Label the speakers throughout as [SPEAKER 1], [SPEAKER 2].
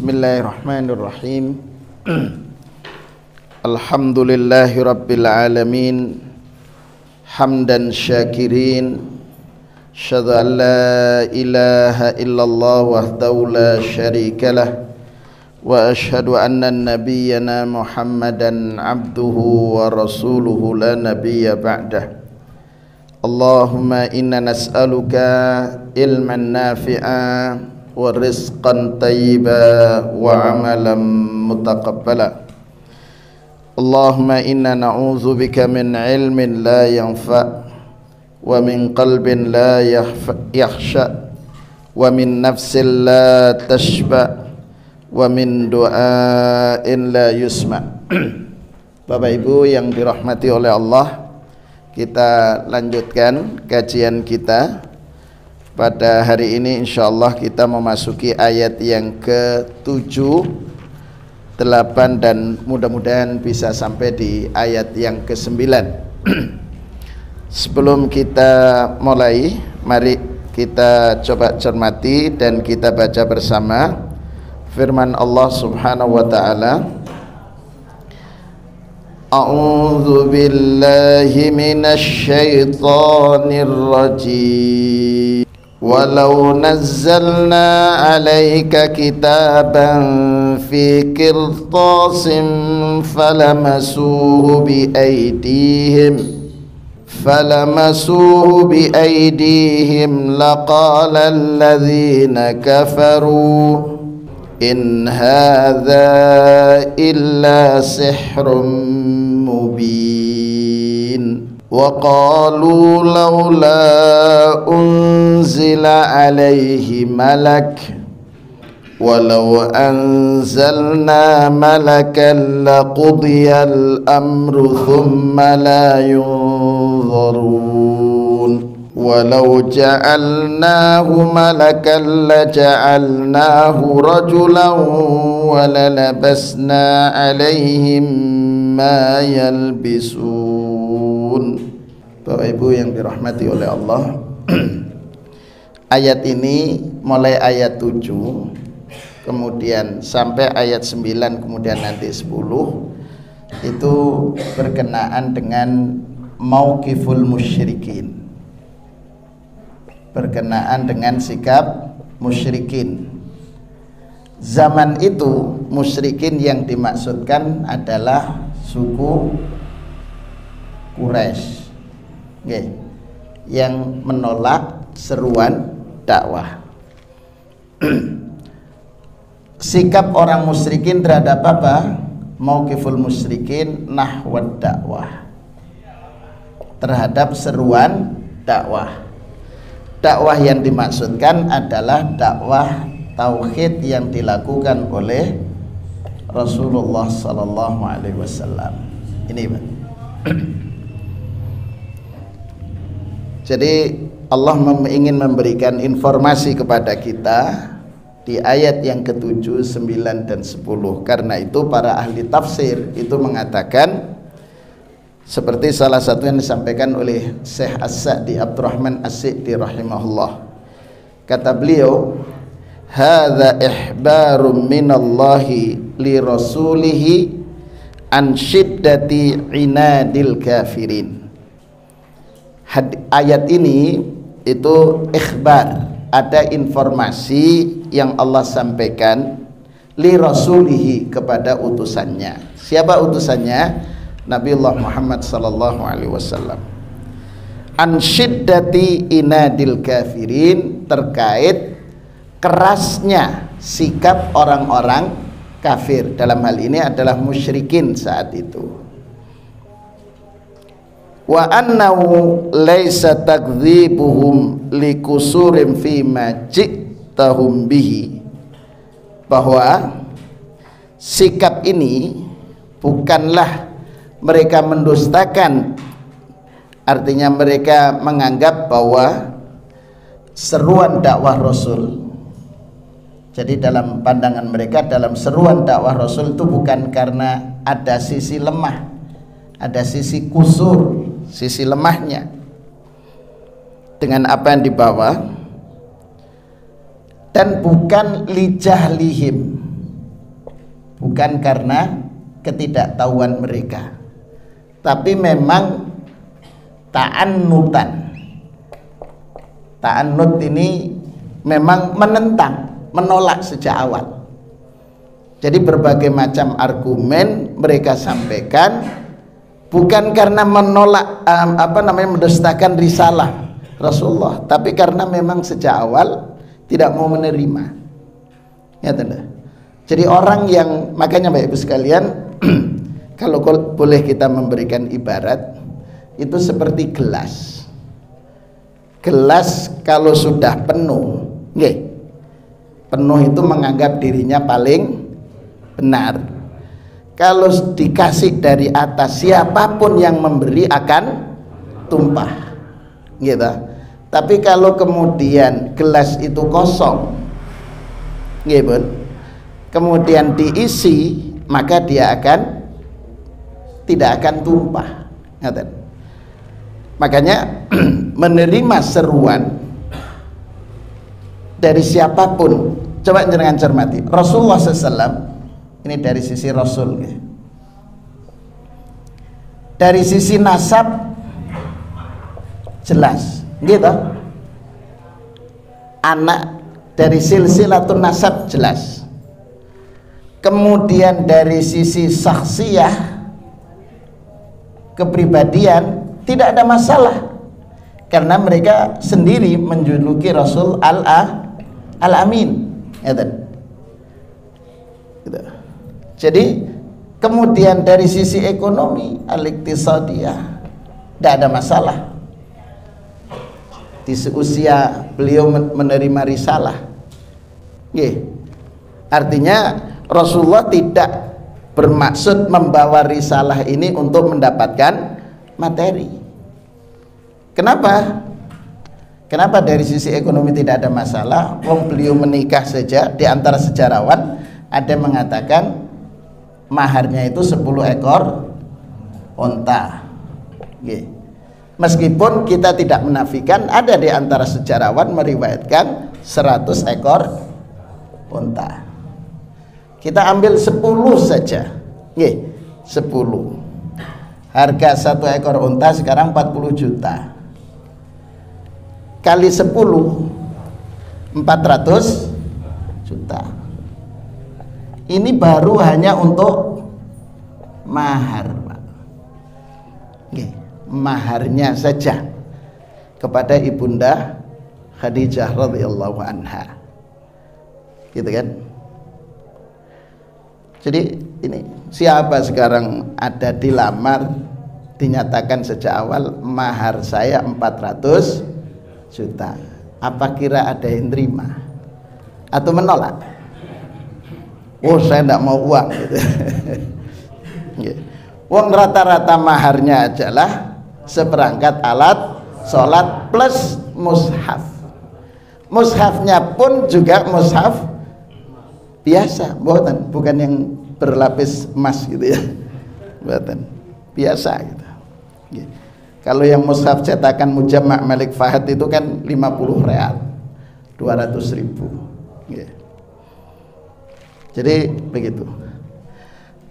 [SPEAKER 1] Bismillahirrahmanirrahim. Alhamdulillahi rabbil alamin. Hamdan syakirin. Asyhadu an la ilaha illallah wahdahu la syarikalah. Wa asyhadu anna nabiyyana Muhammadan abduhu wa rasuluhu la nabiyya ba'dah. Allahumma inna nas'aluka ilman nafi'a wa rizqan tayyiba wa amalan mutaqabbala. Allahumma inna na'udzubika min ilmin la yanfa' wa min qalbin la yakhsha wa min nafsin la tashba wa min du'ain la yusma. Bapak Ibu yang dirahmati oleh Allah, kita lanjutkan kajian kita. Pada hari ini insyaallah kita memasuki ayat yang ke-7, 8 dan mudah-mudahan bisa sampai di ayat yang ke-9. Sebelum kita mulai, mari kita coba cermati dan kita baca bersama firman Allah Subhanahu wa taala. A'udzu billahi minasy syaithanir rajim. Walau nazzalna 'alaika kitaban fi qirtasin falamasuhu biaydihim laqala alladhina kafaru in hadza illa sihrun mubin. وقالوا لولا أنزل عليه ملك ولو أنزلنا ملكا لقضي الأمر ثم لا ينظرون ولو جعلناه ملكا لجعلناه رجلا وللبسنا عليهم ما يلبسون. Bapak Ibu yang dirahmati oleh Allah, ayat ini mulai ayat 7 kemudian sampai ayat 9 kemudian nanti 10 itu berkenaan dengan mauqiful musyrikin, berkenaan dengan sikap musyrikin. Zaman itu musyrikin yang dimaksudkan adalah suku Quraisy, yang menolak seruan dakwah. Sikap orang musyrikin terhadap apa? Mauqiful musyrikin nahwad dakwah, terhadap seruan dakwah. Dakwah yang dimaksudkan adalah dakwah tauhid yang dilakukan oleh Rasulullah sallallahu alaihi wasallam. Ini Pak. Jadi Allah ingin memberikan informasi kepada kita di ayat yang ke-7, 9 dan 10. Karena itu para ahli tafsir itu mengatakan seperti salah satu yang disampaikan oleh Syekh As-Sa'di Abdurrahman As-Sa'di rahimahullah. Kata beliau, hadza ihbarum minallahi li rasulihi an syiddati inadil kafirin. Ayat ini itu ikhbar, ada informasi yang Allah sampaikan li rasulihi, kepada utusannya. Siapa utusannya? Nabiullah Muhammad sallallahu alaihi wasallam. An syiddati inadil kafirin, terkait kerasnya sikap orang-orang kafir, dalam hal ini adalah musyrikin saat itu. Wa annahu laisa takdzibuhum likusurim fi ma ji'tahum bihi, bahwa sikap ini bukanlah mereka mendustakan, artinya mereka menganggap bahwa seruan dakwah Rasul, jadi dalam pandangan mereka dalam seruan dakwah Rasul itu bukan karena ada sisi lemah, ada sisi kusur, sisi lemahnya dengan apa yang dibawa, dan bukan lijahlihim, bukan karena ketidaktahuan mereka, tapi memang ta'annutan. Ta'annut ini memang menentang, menolak sejak awal. Jadi berbagai macam argumen mereka sampaikan bukan karena menolak mendustakan risalah Rasulullah, tapi karena memang sejak awal tidak mau menerima. Ya tidak. Jadi orang yang, makanya Bapak Ibu sekalian, kalau boleh kita memberikan ibarat, itu seperti gelas. Gelas kalau sudah penuh, penuh itu menganggap dirinya paling benar. Kalau dikasih dari atas, siapapun yang memberi akan tumpah, gitu. Tapi kalau kemudian gelas itu kosong, kemudian diisi, maka dia tidak akan tumpah. Makanya menerima seruan dari siapapun. Coba jangan cermati Rasulullah SAW. Ini dari sisi Rasul, dari sisi nasab jelas, gitu. Anak dari silsilatun nasab jelas. Kemudian dari sisi saksiyah, kepribadian, tidak ada masalah, karena mereka sendiri menjuluki Rasul Al-Amin, gitu. Jadi kemudian dari sisi ekonomi, al-iqtisadiyah, tidak ada masalah. Di seusia beliau menerima risalah, artinya Rasulullah tidak bermaksud membawa risalah ini untuk mendapatkan materi. Kenapa? Kenapa dari sisi ekonomi tidak ada masalah? Beliau menikah saja. Di antara sejarawan ada yang mengatakan maharnya itu 10 ekor unta. Meskipun kita tidak menafikan, ada di antara sejarawan meriwayatkan 100 ekor unta. Kita ambil 10 saja, 10. Harga 1 ekor unta sekarang 40 juta. Kali 10, 400 juta. Ini baru hanya untuk mahar, Pak. Maharnya saja kepada Ibunda Khadijah radhiyallahu anha, gitu kan. Jadi ini siapa sekarang ada dilamar, dinyatakan sejak awal mahar saya 400 juta, apa kira ada yang terima atau menolak? Oh, saya tidak mau uang, gitu. Uang rata-rata maharnya adalah seperangkat alat sholat plus mushaf. Mushafnya pun juga mushaf biasa, bukan yang berlapis emas, gitu ya, biasa, gitu. Kalau yang mushaf cetakan Mujamma' Malik Fahad itu kan 50 real, 200.000. Jadi begitu.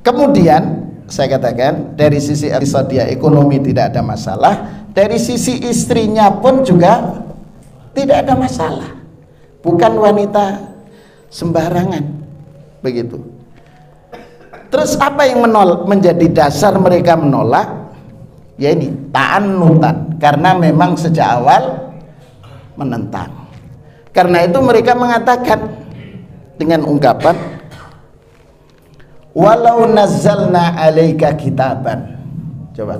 [SPEAKER 1] Kemudian saya katakan dari sisi iqtisadiyah ekonomi tidak ada masalah, dari sisi istrinya pun juga tidak ada masalah. Bukan wanita sembarangan, begitu. Terus apa yang menjadi dasar mereka menolak? Ya ini ta'annutan, karena memang sejak awal menentang. Karena itu mereka mengatakan dengan ungkapan walau nazzalna alaika kitaban. Coba,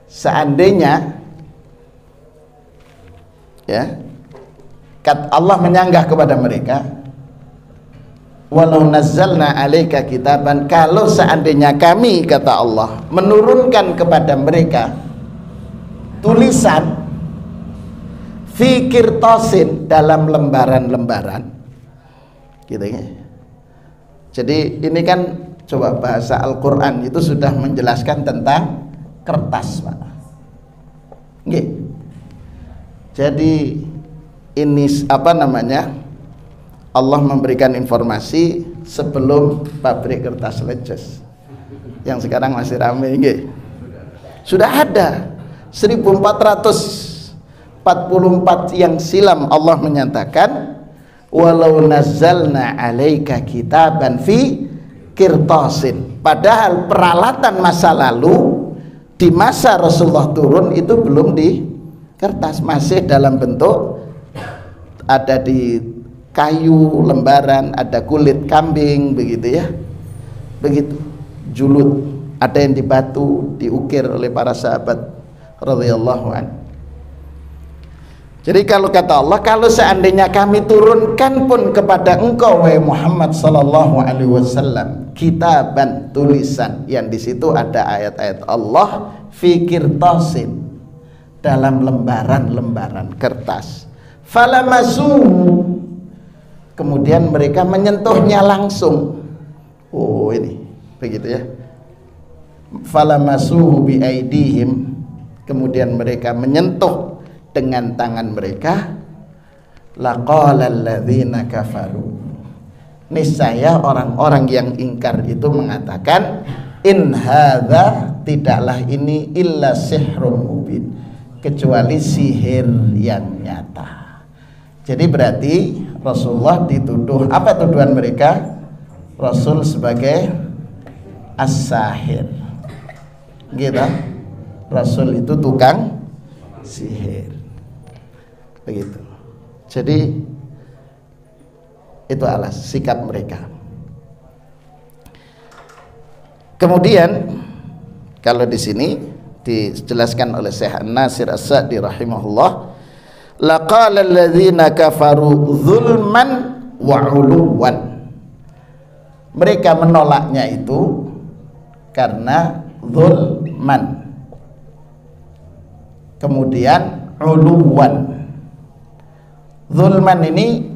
[SPEAKER 1] seandainya ya, Allah menyanggah kepada mereka, walau nazzalna alaika kitaban, kalau seandainya kami, kata Allah, menurunkan kepada mereka tulisan fi qirtasin, dalam lembaran-lembaran, gitu ya. Jadi ini kan coba bahasa Al-Quran itu sudah menjelaskan tentang kertas, Pak. Nggih. Jadi ini apa namanya? Allah memberikan informasi sebelum pabrik kertas leces yang sekarang masih ramai nggih. Sudah ada 1444 yang silam Allah menyatakan walau nazzalna alaika kitaban fi qirtasin. Padahal peralatan masa lalu di masa Rasulullah turun itu belum di kertas, masih dalam bentuk ada di kayu lembaran, ada kulit kambing begitu ya. Begitu julud, ada yang di batu diukir oleh para sahabat radhiyallahu anhu. Jadi kalau kata Allah, kalau seandainya kami turunkan pun kepada engkau wahai Muhammad sallallahu alaihi wasallam kitaban, tulisan yang di situ ada ayat-ayat Allah fi qirtasin, dalam lembaran-lembaran kertas, falamasu, kemudian mereka menyentuhnya langsung. Oh ini begitu ya, falamasuhu bi aidihim, kemudian mereka menyentuh dengan tangan mereka, laqala alladzina kafaru, niscaya orang-orang yang ingkar itu mengatakan in hadza, tidaklah ini illa sihrun mubin, kecuali sihir yang nyata. Jadi berarti Rasulullah dituduh, apa tuduhan mereka? Rasul sebagai as-sahir gitu. Rasul itu tukang sihir begitu. Jadi itu alas sikap mereka. Kemudian kalau di sini dijelaskan oleh Syekh An-Nasir As-Sa'di rahimahullah, laqala alladzina kafaru zulman wa 'uluwan, mereka menolaknya itu karena zulman, kemudian 'uluwan. Zulman ini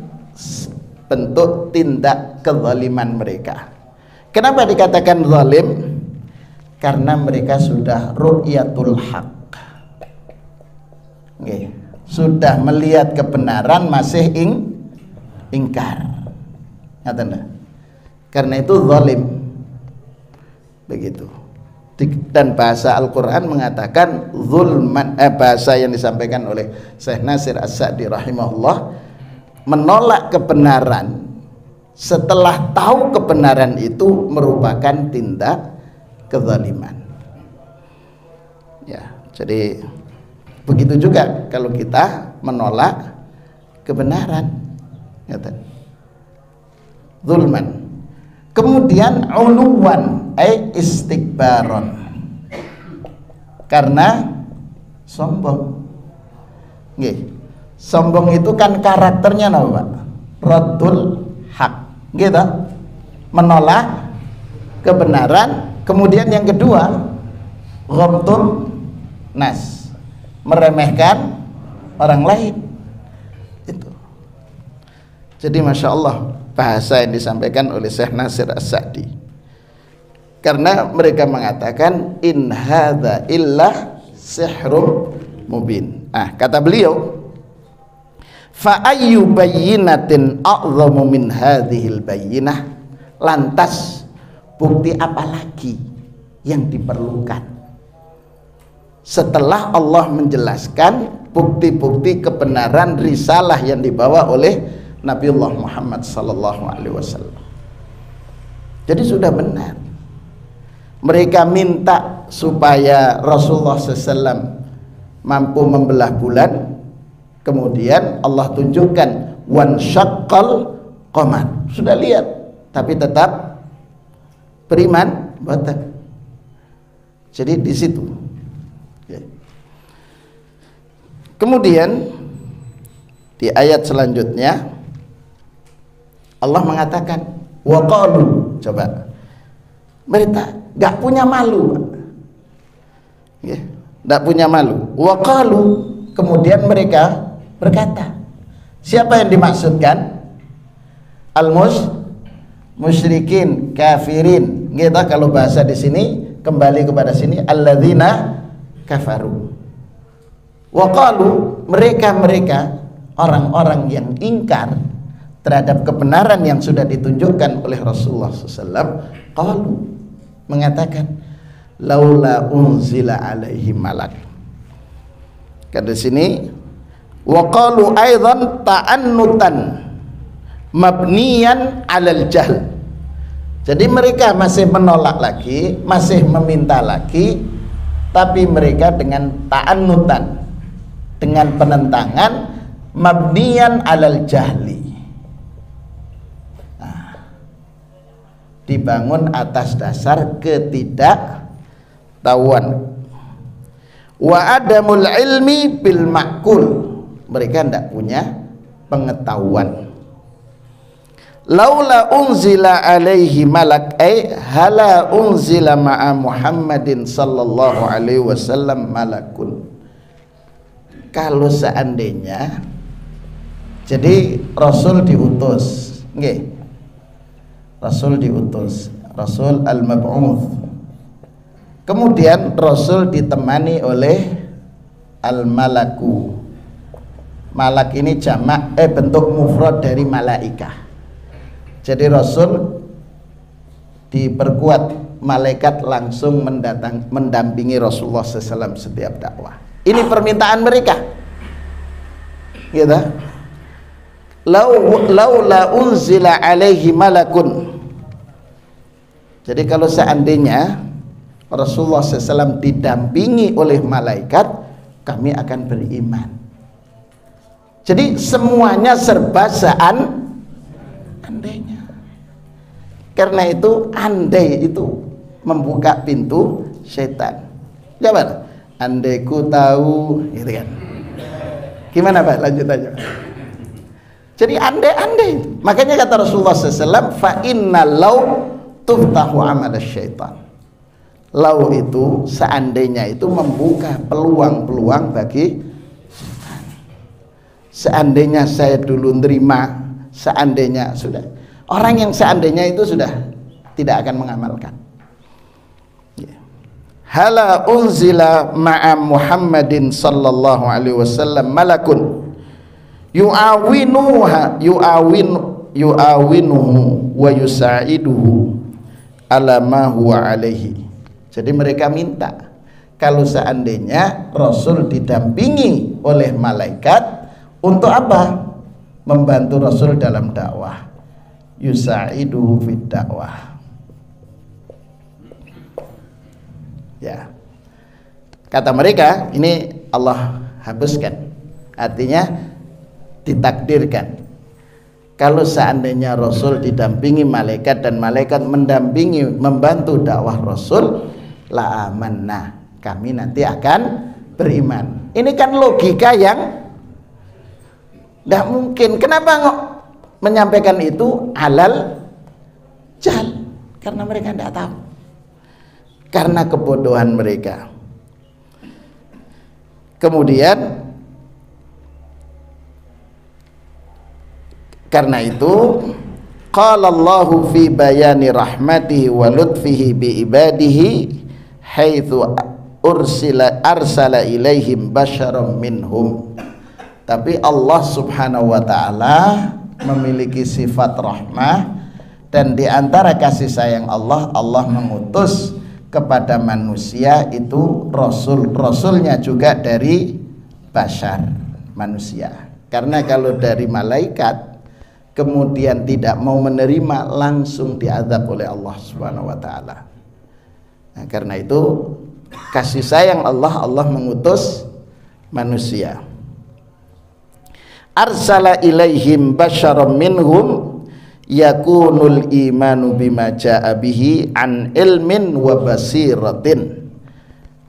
[SPEAKER 1] bentuk tindak kezaliman mereka. Kenapa dikatakan zalim? Karena mereka sudah ru'yatul haq, sudah melihat kebenaran masih ingkar. Karena itu zalim begitu. Dan bahasa Al-Quran mengatakan zulman, bahasa yang disampaikan oleh Syekh Nasir As-Sa'di rahimahullah, menolak kebenaran setelah tahu kebenaran itu merupakan tindak kezaliman. Ya, jadi begitu juga kalau kita menolak kebenaran, zulman. Kemudian uluwan ay istikbaron, karena sombong. Sombong itu kan karakternya apa, Pak? Raddul haq, gitu. Menolak kebenaran. Kemudian yang kedua, ghamtun nas, meremehkan orang lain. Itu. Jadi masya Allah bahasa yang disampaikan oleh Syekh Nasir As-Sa'di, karena mereka mengatakan in hadza illa sihrun mubin. Kata beliau, fa ayyu bayyinatin a'zamu min hadhil bayyinah, lantas bukti apa lagi yang diperlukan setelah Allah menjelaskan bukti-bukti kebenaran risalah yang dibawa oleh Nabiullah Muhammad sallallahu alaihi wasallam. Jadi sudah benar. Mereka minta supaya Rasulullah SAW mampu membelah bulan, kemudian Allah tunjukkan wan syaqqal qamar. Sudah lihat, tapi tetap beriman, batal. Jadi di situ. Kemudian di ayat selanjutnya Allah mengatakan waqalu, coba, mereka gak punya malu, gak punya malu. Waqalu, kemudian mereka berkata, siapa yang dimaksudkan? Musyrikin, kafirin, gitu. Kalau bahasa di sini kembali kepada sini, alladzina kafaru. Waqalu, mereka orang-orang yang ingkar terhadap kebenaran yang sudah ditunjukkan oleh Rasulullah SAW, qalu, mengatakan laula unzila alaihi malak. Kata sini wa qalu aidan ta'annutan mabniyan alal jahl. Jadi mereka masih menolak lagi, masih meminta lagi, tapi mereka dengan ta'annutan, dengan penentangan mabniyan alal jahli, dibangun atas dasar ketidaktahuan. Wa adamul ilmi bil ma'kul, mereka tidak punya pengetahuan. Laula unzila alaihi malak ay hala unzila ma'a Muhammadin sallallahu alaihi wasallam malakun. Kalau seandainya, jadi Rasul diutus, nggih, Rasul diutus, Rasul al-mab'uts, kemudian Rasul ditemani oleh al-malaku. Malak ini jamak bentuk mufrad dari malaikah. Jadi Rasul diperkuat, malaikat langsung mendampingi Rasulullah SAW setiap dakwah. Ini permintaan mereka, gitu. Laula unzila alaihi malakun. Jadi kalau seandainya Rasulullah SAW didampingi oleh malaikat, kami akan beriman. Jadi semuanya serba seandainya. Karena itu andai itu membuka pintu setan. Coba, andai ku tahu, gitu kan? Gimana Pak? Lanjut aja. Jadi andai. Makanya kata Rasulullah SAW, fa inna law tuftahu amal syaitan. Law itu seandainya itu membuka peluang-peluang bagi setan. Seandainya saya dulu nerima, seandainya sudah. Orang yang seandainya itu sudah tidak akan mengamalkan. Hala unzila ma'a Muhammadin sallallahu alaihi wasallam malakun yu'awinuhu wa yusa'iduhu ala ma huwa alaihi. Jadi mereka minta kalau seandainya Rasul didampingi oleh malaikat, untuk apa? Membantu Rasul dalam dakwah. Yusa'iduhu fid dakwah. Ya, kata mereka, ini Allah hapuskan, artinya ditakdirkan. Kalau seandainya Rasul didampingi malaikat dan malaikat mendampingi, membantu dakwah Rasul, la amanna, kami nanti akan beriman. Ini kan logika yang tidak mungkin. Kenapa menyampaikan itu alal jahl? Karena mereka tidak tahu, karena kebodohan mereka. Kemudian karena itu qala Allahu fi bayani rahmatihi wa lutfihi bi ibadihi haitsu arsala ilaihim basyaram minhum. Tapi Allah Subhanahu wa taala memiliki sifat rahmah, dan di antara kasih sayang Allah, Allah mengutus kepada manusia itu rasulnya juga dari bashar, manusia. Karena kalau dari malaikat kemudian tidak mau menerima, langsung diazab oleh Allah Subhanahu wa taala. Nah, karena itu kasih sayang Allah, Allah mengutus manusia. Arsala ilaihim basyaram minhum yakunul imanu bima jaa bihi an ilmin wa basiratin.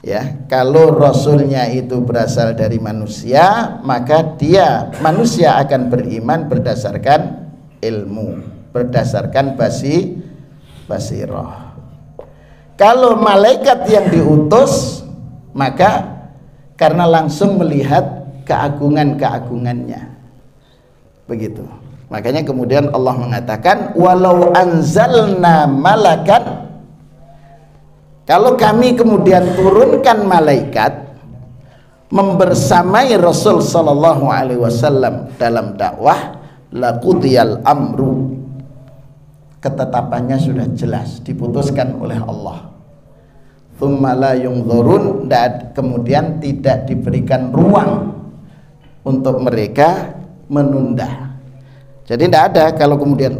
[SPEAKER 1] Ya, kalau rasulnya itu berasal dari manusia, maka manusia akan beriman berdasarkan ilmu, berdasarkan basirah. Kalau malaikat yang diutus, maka karena langsung melihat keagungan-keagungannya. Begitu. Makanya kemudian Allah mengatakan walau anzalna malakan, kalau kami kemudian turunkan malaikat membersamai Rasul sallallahu alaihi wasallam dalam dakwah, laqudiyal amru, ketetapannya sudah jelas, diputuskan oleh Allah. Tsumma la yunzurun, kemudian tidak diberikan ruang untuk mereka menunda. Jadi tidak ada kalau kemudian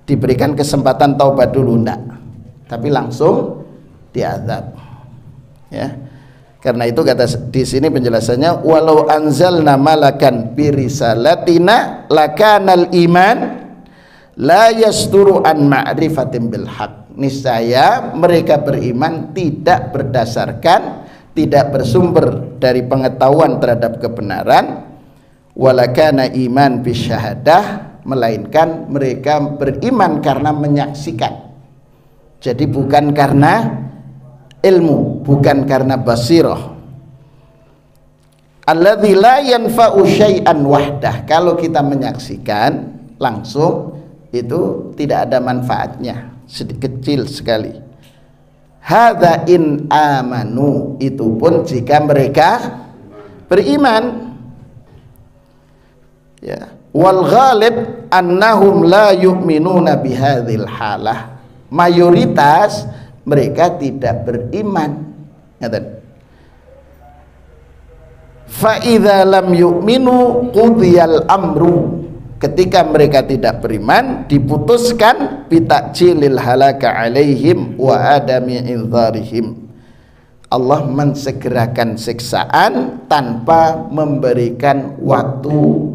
[SPEAKER 1] diberikan kesempatan taubat dulu, enggak, tapi langsung diazab. Ya. Karena itu kata di sini penjelasannya, walau anzalna malakan birisalatina lakanal iman la yasturu an ma'rifatin bil haq. Niscaya mereka beriman tidak bersumber dari pengetahuan terhadap kebenaran, walakana iman bisyahadah, melainkan mereka beriman karena menyaksikan. Jadi bukan karena ilmu, bukan karena basirah. Alladzi la yanfa'u syai'an wahdah, kalau kita menyaksikan langsung itu tidak ada manfaatnya, kecil sekali. Hadza in amanu, itu pun jika mereka beriman. Ya, wal ghalib annahum la yu'minuna bihadzal halah, mayoritas mereka tidak beriman. Fa idza lam yu'minu qudiyal amru, ketika mereka tidak beriman diputuskan bitakjilil halaka alaihim wa adami inzarihim, Allah mensegerakan siksaan tanpa memberikan waktu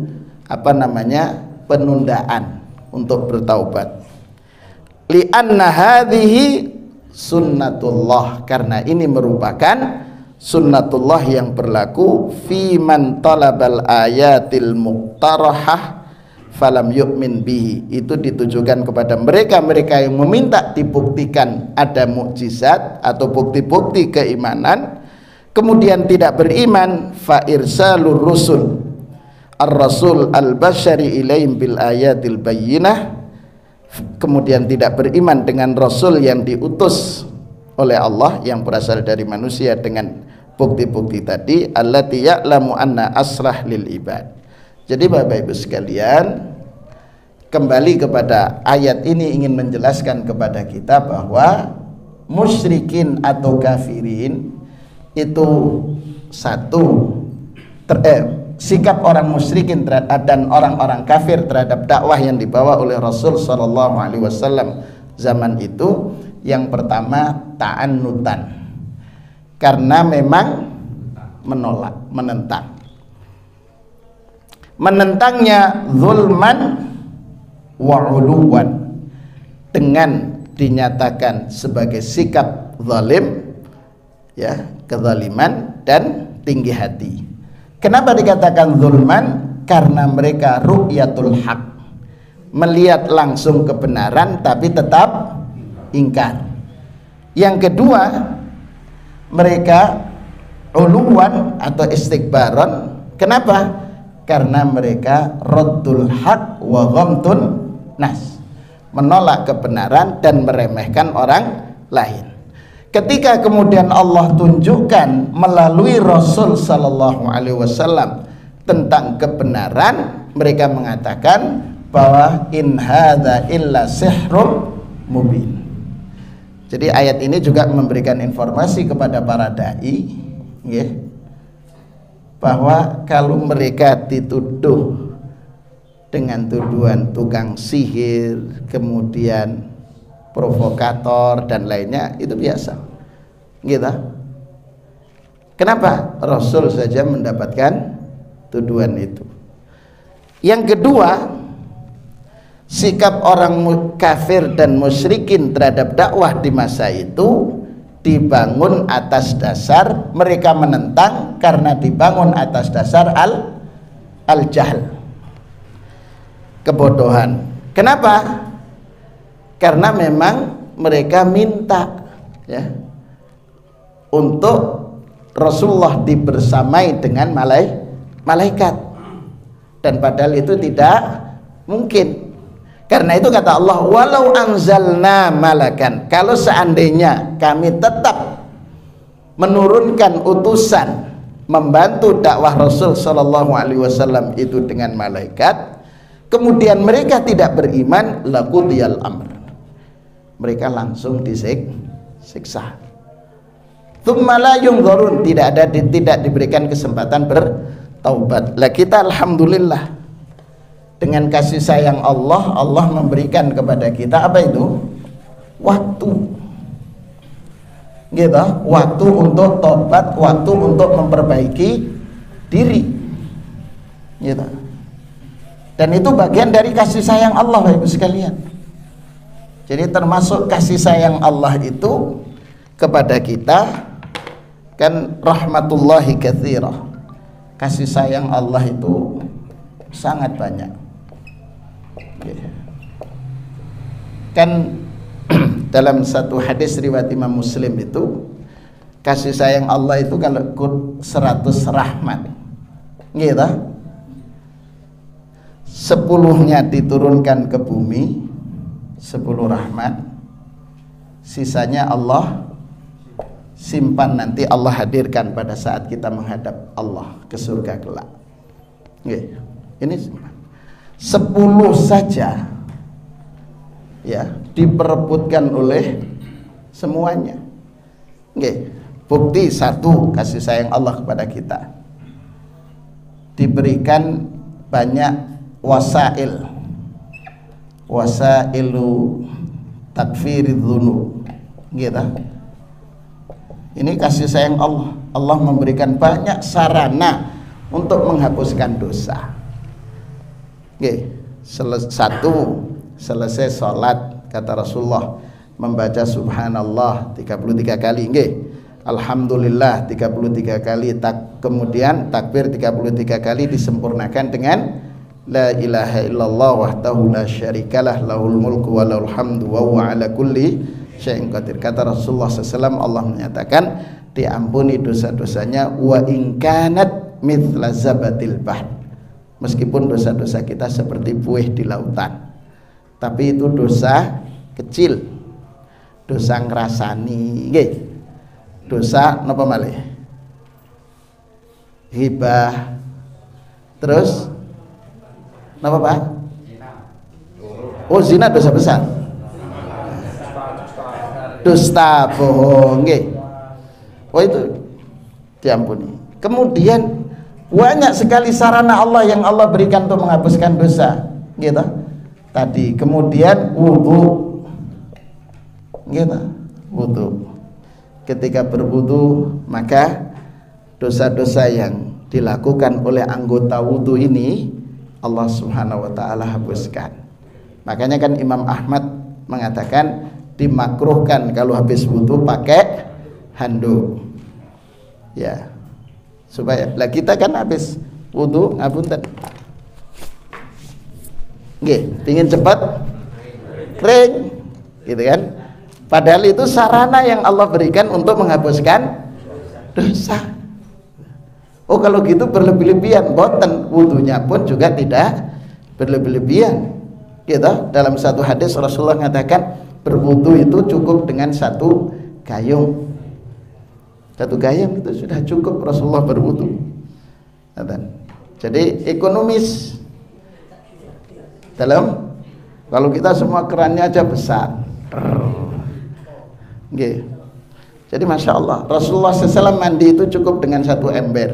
[SPEAKER 1] penundaan untuk bertaubat. Li'anna hadhihi sunnatullah, karena ini merupakan sunnatullah yang berlaku fi man talabal ayatil muqtarahah falam yu'min bihi, itu ditujukan kepada mereka-mereka yang meminta dibuktikan ada mukjizat atau bukti-bukti keimanan kemudian tidak beriman. Fa irsalur rusul ar-rasul al-bashari ilaihim bil ayatil bayyinah, kemudian tidak beriman dengan rasul yang diutus oleh Allah yang berasal dari manusia dengan bukti-bukti tadi, allati ya'lamu anna aslah lil ibad. Jadi Bapak Ibu sekalian, kembali kepada ayat ini ingin menjelaskan kepada kita bahwa musyrikin atau kafirin itu sikap orang musyrikin dan orang-orang kafir terhadap dakwah yang dibawa oleh Rasul sallallahu alaihi wasallam zaman itu, yang pertama ta'annutan, karena memang menolak, menentangnya zulman wa uluwan, dengan dinyatakan sebagai sikap zalim, ya, kezaliman dan tinggi hati. Kenapa dikatakan zulman? Karena mereka ru'yatul haq, melihat langsung kebenaran tapi tetap ingkar. Yang kedua, mereka uluwan atau istikbaron. Kenapa? Karena mereka raddul haq wa ghamtun nas, menolak kebenaran dan meremehkan orang lain. Ketika kemudian Allah tunjukkan melalui Rasul sallallahu alaihi wasallam tentang kebenaran, mereka mengatakan bahwa in hadza illa sihrun mubin. Jadi ayat ini juga memberikan informasi kepada para dai, ya, bahwa kalau mereka dituduh dengan tuduhan tukang sihir, kemudian provokator dan lainnya, itu biasa, gitu. Kenapa? Rasul saja mendapatkan tuduhan itu. Yang kedua, sikap orang kafir dan musyrikin terhadap dakwah di masa itu dibangun atas dasar mereka menentang, karena dibangun atas dasar al-jahl, kebodohan. Kenapa? Karena memang mereka minta, ya, untuk Rasulullah dibersamai dengan malaikat, dan padahal itu tidak mungkin. Karena itu kata Allah, walau anzalna malakan, kalau seandainya kami tetap menurunkan utusan membantu dakwah Rasul sallallahu alaihi wasallam itu dengan malaikat, kemudian mereka tidak beriman, laqudiyal amr, mereka langsung disiksa. Tsumma la yunzarun, tidak diberikan kesempatan bertaubat. Lah kita alhamdulillah dengan kasih sayang Allah, Allah memberikan kepada kita apa itu? Waktu. Gitu, waktu untuk tobat, waktu untuk memperbaiki diri. Gitu. Dan itu bagian dari kasih sayang Allah, Bapak Ibu sekalian. Jadi termasuk kasih sayang Allah itu kepada kita kan rahmatullahi katsirah. Kasih sayang Allah itu sangat banyak. Kan dalam satu hadis riwayat Imam Muslim itu kasih sayang Allah itu kalau 100 rahmat, gitu, 10-nya diturunkan ke bumi, 10 rahmat, sisanya Allah simpan, nanti Allah hadirkan pada saat kita menghadap Allah ke surga kelak. Ini 10 saja ya diperebutkan oleh semuanya. Bukti satu kasih sayang Allah kepada kita, diberikan banyak wasailu takfiridz dzunub, gitu. Ini kasih sayang Allah. Allah memberikan banyak sarana untuk menghapuskan dosa. Selesai sholat, kata Rasulullah, membaca subhanallah 33 kali, alhamdulillah 33 kali, kemudian takbir 33 kali disempurnakan dengan la ilaha illallah wahdahu la syarikalah lahul mulku wa lahul hamdu wa huwa ala kulli syai'in qadir. Kata Rasulullah SAW, Allah menyatakan diampuni dosa-dosanya wa in kanat mithla zabatil bahr, meskipun dosa-dosa kita seperti buih di lautan, tapi itu dosa kecil, dosa ngrasani, dosa napa malih, ghibah, terus napa Pak? Oh, zina dosa besar, dusta, bohong, oh itu diampuni. Kemudian banyak sekali sarana Allah yang Allah berikan untuk menghapuskan dosa, gitu. Tadi kemudian wudu, gitu, wudu. Ketika berwudu maka dosa-dosa yang dilakukan oleh anggota wudu ini Allah Subhanahu wa taala hapuskan. Makanya kan Imam Ahmad mengatakan dimakruhkan kalau habis wudu pakai handuk. Ya. Supaya lah kita kan habis wudu ngapunten. Pingin cepat kering, gitu kan? Padahal itu sarana yang Allah berikan untuk menghapuskan dosa. Oh, kalau gitu berlebih-lebihan, boten, wudunya pun juga tidak berlebih-lebihan. Gitu. Dalam satu hadis Rasulullah mengatakan berwudu itu cukup dengan satu gayung. Satu gayung itu sudah cukup Rasulullah berwudu. Jadi ekonomis. Kalau kita semua kerannya aja besar. Jadi Masya Allah, Rasulullah SAW mandi itu cukup dengan satu ember.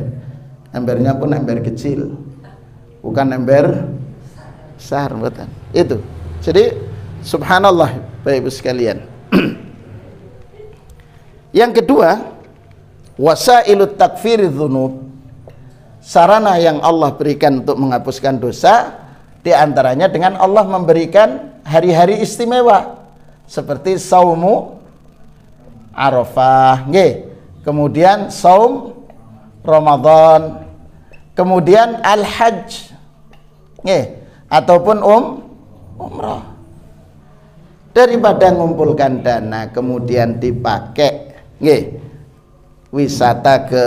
[SPEAKER 1] Embernya pun ember kecil, bukan ember besar, betul. Itu. Jadi subhanallah, Bapak Ibu sekalian. Yang kedua, wasailut takfiridz dzunub, sarana yang Allah berikan untuk menghapuskan dosa, di antaranya dengan Allah memberikan hari-hari istimewa seperti saumu Arafah, kemudian saum Ramadan, kemudian al-hajj, ataupun umrah. Daripada mengumpulkan dana kemudian dipakai wisata ke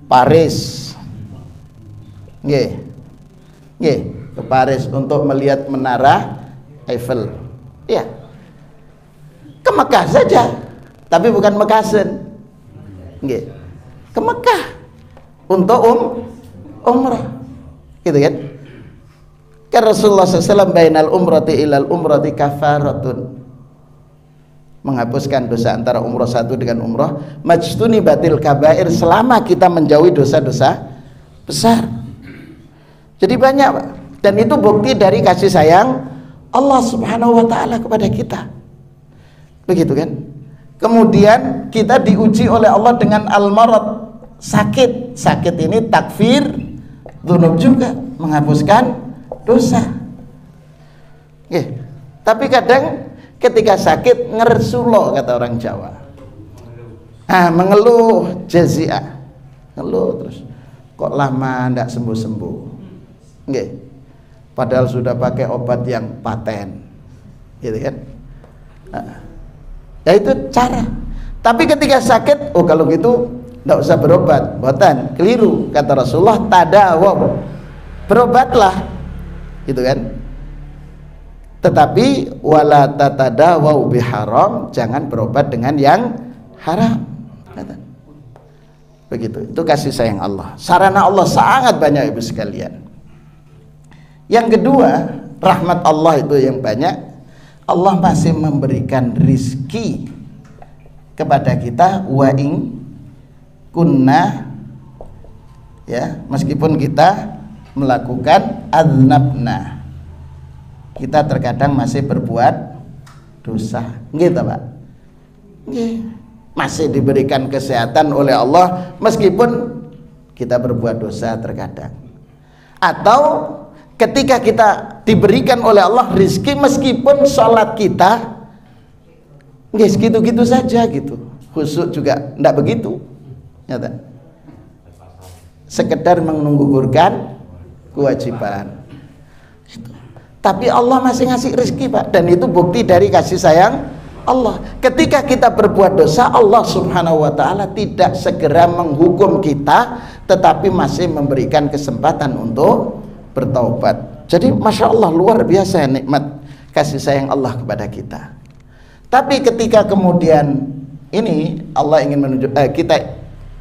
[SPEAKER 1] Paris, ke Paris untuk melihat menara Eiffel, ya, ke Mekah saja, tapi bukan Mekasen, ke Mekah untuk umrah, gitu kan? Kan Rasulullah SAW bainal umrati ilal umrati kafaratun, menghapuskan dosa antara umroh satu dengan umroh majtuni batil kabair, selama kita menjauhi dosa-dosa besar. Jadi banyak Pak. Dan itu bukti dari kasih sayang Allah Subhanahu wa ta'ala kepada kita. Begitu kan? Kemudian kita diuji oleh Allah dengan al-marad, sakit. Sakit ini takfir dzunub juga, menghapuskan dosa. Tapi kadang ketika sakit ngersulo, kata orang Jawa. Mengeluh, jazi'ah. Ngeluh terus. Kok lama ndak sembuh-sembuh. Padahal sudah pakai obat yang paten. Gitu kan? Ya itu cara. Tapi ketika sakit, kalau gitu ndak usah berobat. Botan, keliru. Kata Rasulullah, tadawaw. Berobatlah. Gitu kan? Tetapi wala tatadawu biharam, jangan berobat dengan yang haram. Begitu. Itu kasih sayang Allah. Sarana Allah sangat banyak Ibu sekalian. Yang kedua, rahmat Allah itu yang banyak. Allah masih memberikan rizki kepada kita, wa in kunna, ya, meskipun kita melakukan aznabna, kita terkadang masih berbuat dosa, gitu Pak. Masih diberikan kesehatan oleh Allah meskipun kita berbuat dosa terkadang. Atau ketika kita diberikan oleh Allah rizki meskipun sholat kita gitu-gitu saja gitu, khusyuk juga enggak begitu, nyata. Sekedar menggugurkan kewajiban. Tapi Allah masih ngasih rezeki Pak, dan itu bukti dari kasih sayang Allah. Ketika kita berbuat dosa, Allah Subhanahu wa ta'ala tidak segera menghukum kita, tetapi masih memberikan kesempatan untuk bertaubat. Jadi Masya Allah, luar biasa nikmat kasih sayang Allah kepada kita. Tapi ketika kemudian ini Allah ingin menunjukkan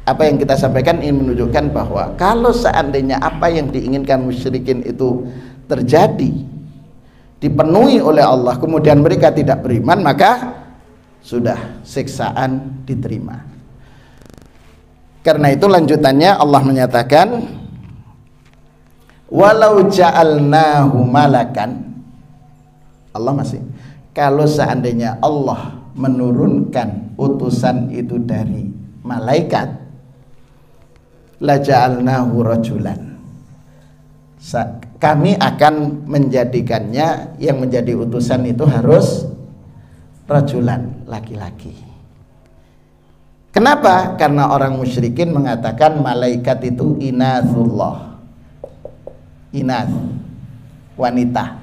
[SPEAKER 1] apa yang kita sampaikan ingin menunjukkan bahwa kalau seandainya apa yang diinginkan musyrikin itu terjadi, dipenuhi oleh Allah, kemudian mereka tidak beriman, maka sudah siksaan diterima. Karena itu lanjutannya Allah menyatakan, walau ja'alnahu malakan, Allah masih, kalau seandainya Allah menurunkan utusan itu dari malaikat, la ja'alnahu rajulan, kami akan menjadikannya, yang menjadi utusan itu harus rajulan, laki-laki. Kenapa? Karena orang musyrikin mengatakan malaikat itu inathullah, inath, wanita,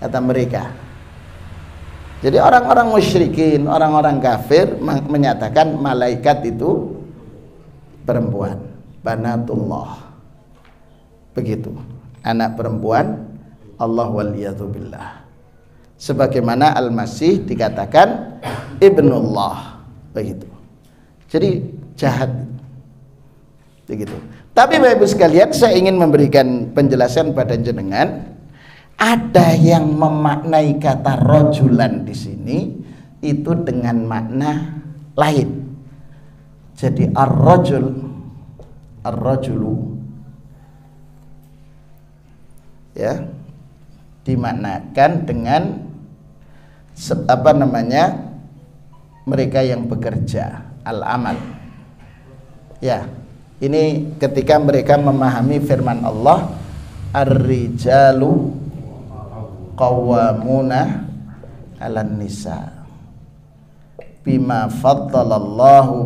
[SPEAKER 1] kata mereka. Jadi orang-orang musyrikin, orang-orang kafir menyatakan malaikat itu perempuan, banatullah, begitu, anak perempuan Allah, waliyadzubillah. Sebagaimana Al-Masih dikatakan ibnullah, begitu. Jadi jahat, begitu. Tapi Bapak Ibu sekalian, saya ingin memberikan penjelasan pada jenengan. Ada yang memaknai kata rojulan di sini itu dengan makna lain. Jadi ar-rajulu ya dimaknakan dengan mereka yang bekerja, al-amal. Ya, ini ketika mereka memahami firman Allah, ar-rijalu qawwamuna 'alan nisa bima faddalallahu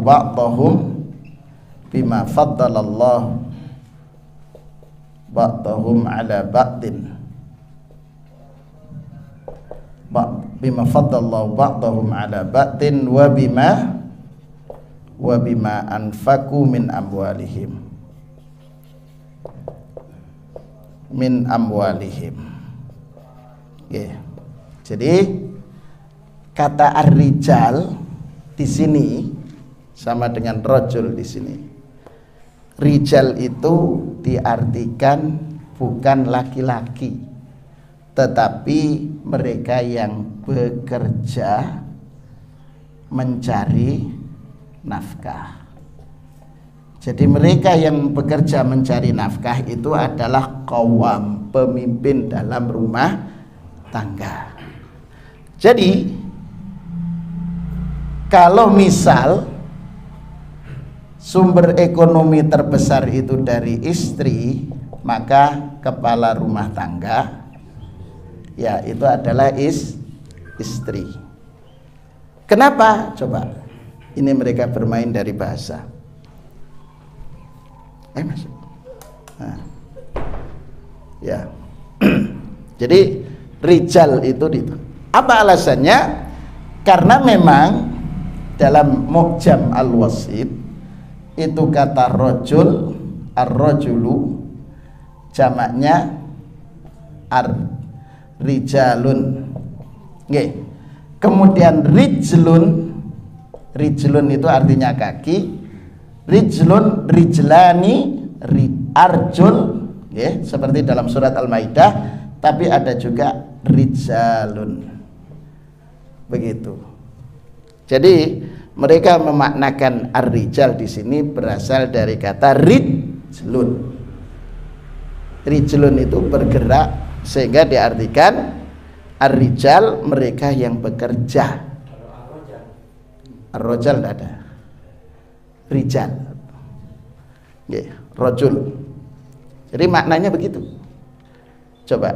[SPEAKER 1] ba'dahum ala ba'din, bima faddallahu ba'dahum ala ba'din wa bima anfaqu min amwalihim Jadi kata ar-rijal di sini sama dengan rajul di sini. Rijal itu diartikan bukan laki-laki, tetapi mereka yang bekerja mencari nafkah. Jadi mereka yang bekerja mencari nafkah itu adalah qawam, pemimpin dalam rumah tangga. Jadi kalau misal sumber ekonomi terbesar itu dari istri, maka kepala rumah tangga ya itu adalah istri. Kenapa? Coba. Ini mereka bermain dari bahasa. Masuk. Nah. Ya. Jadi rijal itu. Apa alasannya? Karena memang dalam Mu'jam Al-Wasit itu kata rajul, ar-rajulu jamaknya rijalun. Nggih. Kemudian rijlun itu artinya kaki, rijlun, rijlani, arjul, ya, seperti dalam surat Al-Maidah, tapi ada juga rijalun. Begitu. Jadi mereka memaknakan ar-rijal di sini berasal dari kata rijlun. Rijlun itu bergerak, sehingga diartikan ar-rijal mereka yang bekerja. Ar-rajal tidak ada. Rijal. Rajul. Jadi maknanya begitu. Coba.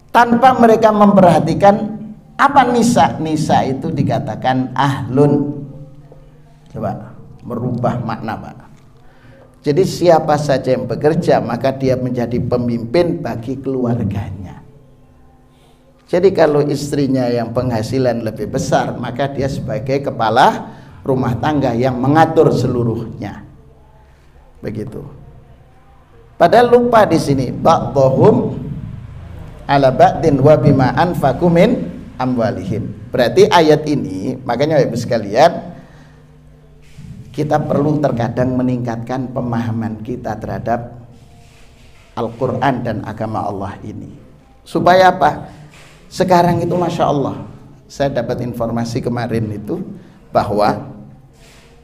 [SPEAKER 1] Tanpa mereka memperhatikan apa nisa. Nisa itu dikatakan ahlun. Coba merubah makna, Pak. Jadi siapa saja yang bekerja maka dia menjadi pemimpin bagi keluarganya. Jadi kalau istrinya yang penghasilan lebih besar, maka dia sebagai kepala rumah tangga yang mengatur seluruhnya. Begitu. Padahal lupa di sini, ba'dhum ala ba'din wa bima anfaqu min amwalihim. Berarti ayat ini, makanya Bapak sekalian, kita perlu terkadang meningkatkan pemahaman kita terhadap Al-Quran dan agama Allah ini. Supaya apa? Sekarang itu Masya Allah, saya dapat informasi kemarin itu bahwa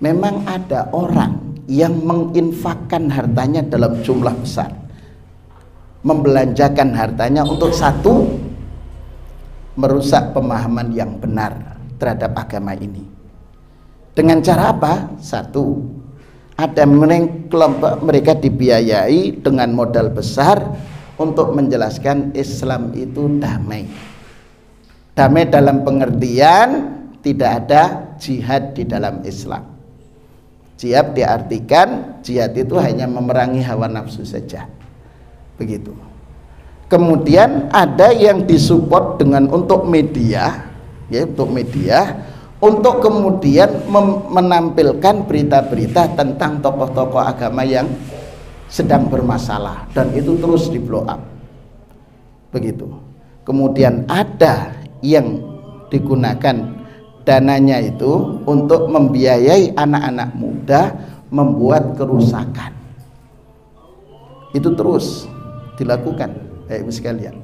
[SPEAKER 1] memang ada orang yang menginfakkan hartanya dalam jumlah besar, membelanjakan hartanya untuk satu, merusak pemahaman yang benar terhadap agama ini. Dengan cara apa? Satu, ada kelompok mereka dibiayai dengan modal besar untuk menjelaskan Islam itu damai. Damai dalam pengertian tidak ada jihad di dalam Islam. Jihad diartikan, jihad itu hanya memerangi hawa nafsu saja. Begitu. Kemudian ada yang disupport dengan untuk media, ya, untuk kemudian menampilkan berita-berita tentang tokoh-tokoh agama yang sedang bermasalah, dan itu terus di blow up. Begitu. Kemudian ada yang digunakan dananya itu untuk membiayai anak-anak muda membuat kerusakan. Itu terus dilakukan, Bapak sekalian.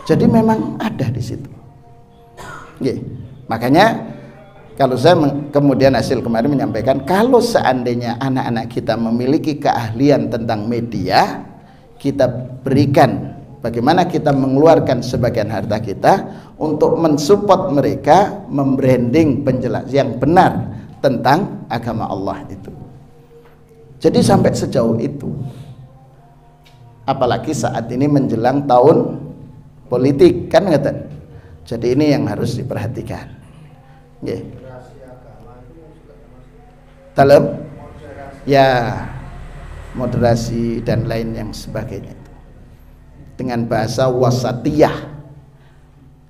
[SPEAKER 1] Jadi memang ada di situ. Makanya kalau saya kemudian hasil kemarin menyampaikan, kalau seandainya anak-anak kita memiliki keahlian tentang media, kita berikan bagaimana kita mengeluarkan sebagian harta kita untuk mensupport mereka membranding penjelasan yang benar tentang agama Allah itu. Jadi sampai sejauh itu. Apalagi saat ini menjelang tahun politik, kan ngeten. Jadi ini yang harus diperhatikan. Nggih. Dalam ya moderasi dan lain yang sebagainya itu dengan bahasa wasatiyah.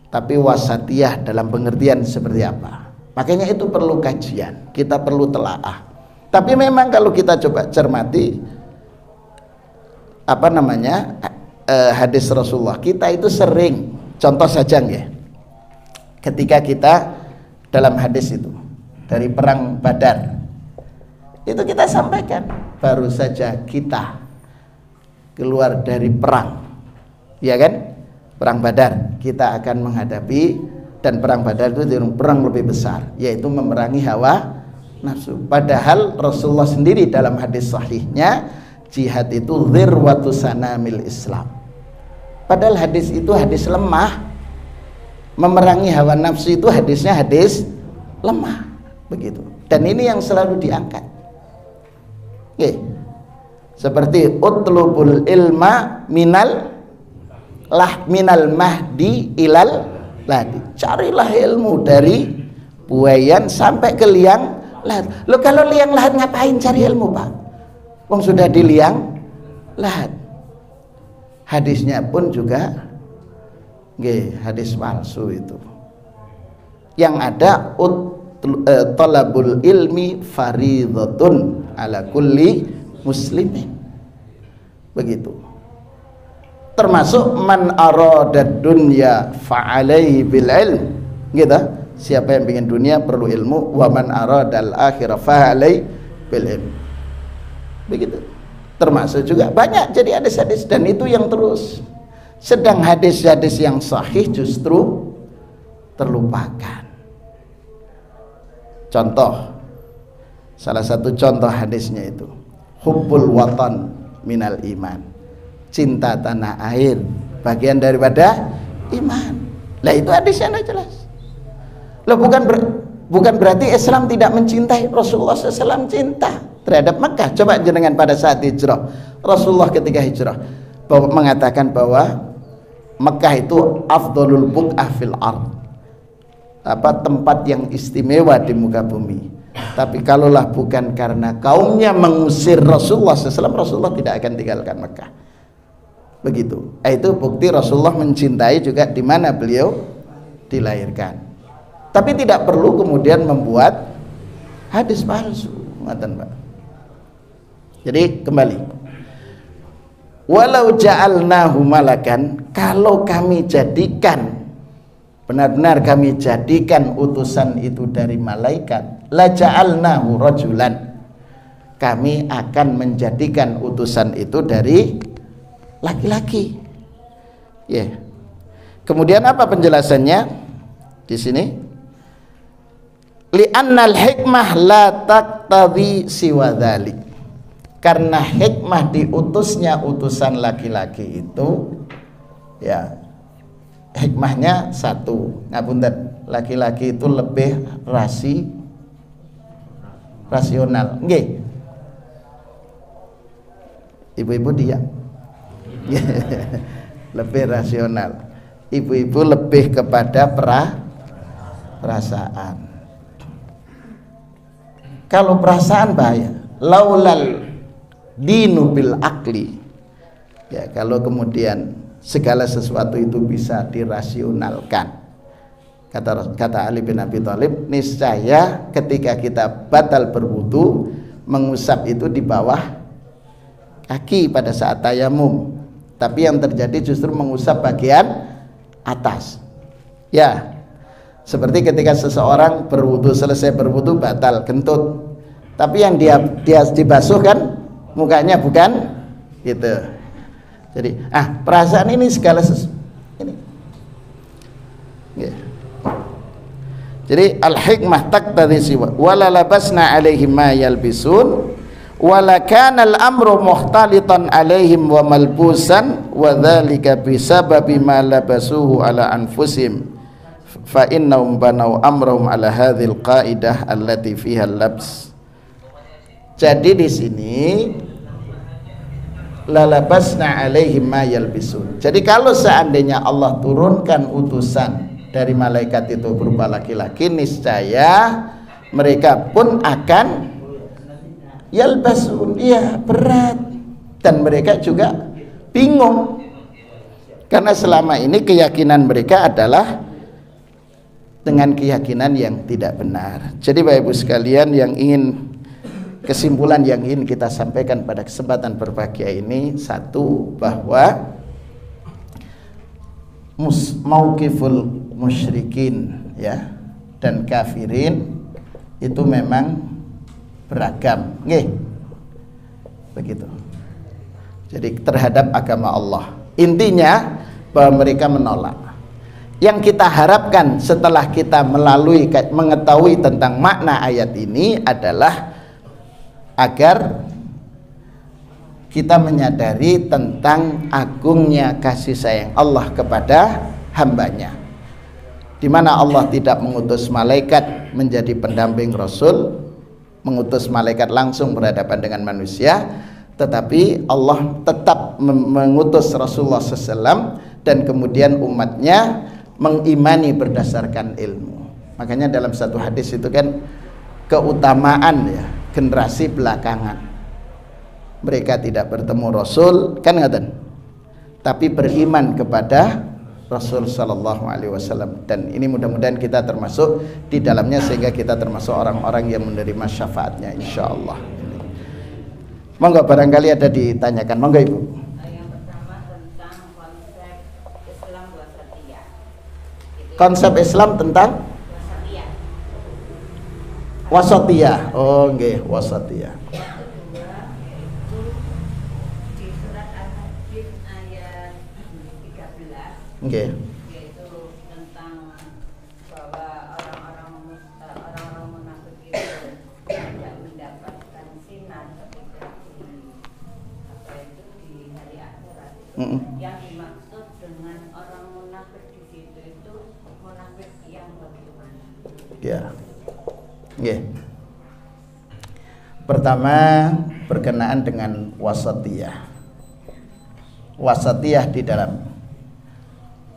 [SPEAKER 1] Tapi wasatiyah dalam pengertian seperti apa? Makanya itu perlu kajian, kita perlu telaah. Tapi memang kalau kita coba cermati hadis Rasulullah, kita itu sering, contoh saja nggih, ketika kita dalam hadis itu dari perang Badar, itu kita sampaikan, baru saja kita keluar dari perang, ya kan? Perang Badar kita akan menghadapi, dan perang Badar itu perang lebih besar, yaitu memerangi hawa nafsu. Padahal Rasulullah sendiri dalam hadis sahihnya, jihad itu dzirwatu sanamil Islam. Padahal hadis itu hadis lemah. Memerangi hawa nafsu itu hadisnya hadis lemah, begitu. Dan ini yang selalu diangkat. Oke. Seperti utlubul ilma minal mahdi ilal lahdi. Carilah ilmu dari buayan sampai ke liang lahat. Lo kalau liang lahat ngapain cari ilmu, Pak? Wong sudah di liang lahat. Hadisnya pun juga hadis palsu itu. Yang ada talabul ilmi faridhatun ala kulli muslimin, begitu. Termasuk man arada dunya fa'alaihi bil ilm, gitu. Siapa yang ingin dunia perlu ilmu. Wa man arada al akhirah fa'alaihi bil ilm, begitu. Termasuk juga banyak jadi hadis-hadis, dan itu yang terus. Sedang hadis-hadis yang sahih justru terlupakan. Contoh, salah satu contoh hadisnya itu, hubbul watan minal iman, cinta tanah air bagian daripada iman. Lah itu hadisnya tidak jelas. Loh, bukan berarti Islam tidak mencintai. Rasulullah SAW cinta terhadap Mekah. Coba jenengan pada saat hijrah, Rasulullah ketika hijrah mengatakan bahwa Mekah itu afdalul buq'ah fil ard, tempat yang istimewa di muka bumi. Tapi kalaulah bukan karena kaumnya mengusir Rasulullah SAW, Rasulullah tidak akan tinggalkan Mekah. Begitu. Itu bukti Rasulullah mencintai juga di mana beliau dilahirkan. Tapi tidak perlu kemudian membuat hadis palsu, ngaten, Pak. Jadi kembali, walau ja'alnahu malakan, kalau kami jadikan, benar-benar kami jadikan utusan itu dari malaikat, la ja'alnahu rajulan, kami akan menjadikan utusan itu dari laki-laki. Ya. Kemudian apa penjelasannya di sini? Li'annal hikmah la taqtadhi siwa dzalik. Karena hikmah diutusnya utusan laki-laki itu, ya, hikmahnya satu, ngapunten, laki-laki itu lebih rasional. Nggih. Ibu-ibu diam. Lebih rasional. Ibu-ibu lebih kepada perasaan. Kalau perasaan bahaya. Laulal dinu bil akli, ya, kalau kemudian segala sesuatu itu bisa dirasionalkan, kata Ali bin Abi Thalib, niscaya ketika kita batal berwudu, mengusap itu di bawah kaki pada saat tayamum, tapi yang terjadi justru mengusap bagian atas. Ya, seperti ketika seseorang berwudu, selesai berwudu batal kentut, tapi yang dia dibasuh kan mukanya, bukan gitu. Jadi perasaan ini segala ini. Yeah. Jadi al-hikmah taqtadhi siwa wala labasna alaihim ma yalbisun wala kana al-amru muhtalitan alaihim wa malbusan wa dzalika bisababi ma labasuhu ala anfusihim fa innahum banau amrahum ala hadhil qaidah allati fiha al-labs. Jadi di sini lalabasna alaihim ma yalbisun. Jadi kalau seandainya Allah turunkan utusan dari malaikat itu berupa laki-laki, niscaya mereka pun akan yalbasun, iya, berat, dan mereka juga bingung karena selama ini keyakinan mereka adalah dengan keyakinan yang tidak benar. Jadi Bapak Ibu sekalian, yang ingin kesimpulan yang ingin kita sampaikan pada kesempatan berbahagia ini, satu, bahwa mauqiful musyrikin, ya, dan kafirin itu memang beragam, nggih, begitu. Jadi terhadap agama Allah. Intinya bahwa mereka menolak. Yang kita harapkan setelah kita mengetahui tentang makna ayat ini adalah agar kita menyadari tentang agungnya kasih sayang Allah kepada hambanya, di mana Allah tidak mengutus malaikat menjadi pendamping Rasul, mengutus malaikat langsung berhadapan dengan manusia, tetapi Allah tetap mengutus Rasulullah SAW dan kemudian umatnya mengimani berdasarkan ilmu. Makanya dalam satu hadis itu kan keutamaan ya generasi belakangan, mereka tidak bertemu Rasul kan ngaten, tapi beriman kepada Rasul Sallallahu Alaihi Wasallam. Dan ini mudah-mudahan kita termasuk di dalamnya, sehingga kita termasuk orang-orang yang menerima syafaatnya insya Allah. Monggo barangkali ada ditanyakan, monggo Ibu.
[SPEAKER 2] Yang pertama tentang konsep Islam wasatiyah.
[SPEAKER 1] Konsep Islam tentang wasatiyah. Oh nggih, wasatiyah. Okay.
[SPEAKER 2] Yaitu tentang bahwa orang-orang munafik itu tidak mendapatkan sinar ketika di hari akhirat. Yang dimaksud dengan orang munafik di situ itu munafik yang bagaimana?
[SPEAKER 1] Ya. Okay. Pertama berkenaan dengan wasatiyah. Wasatiyah di dalam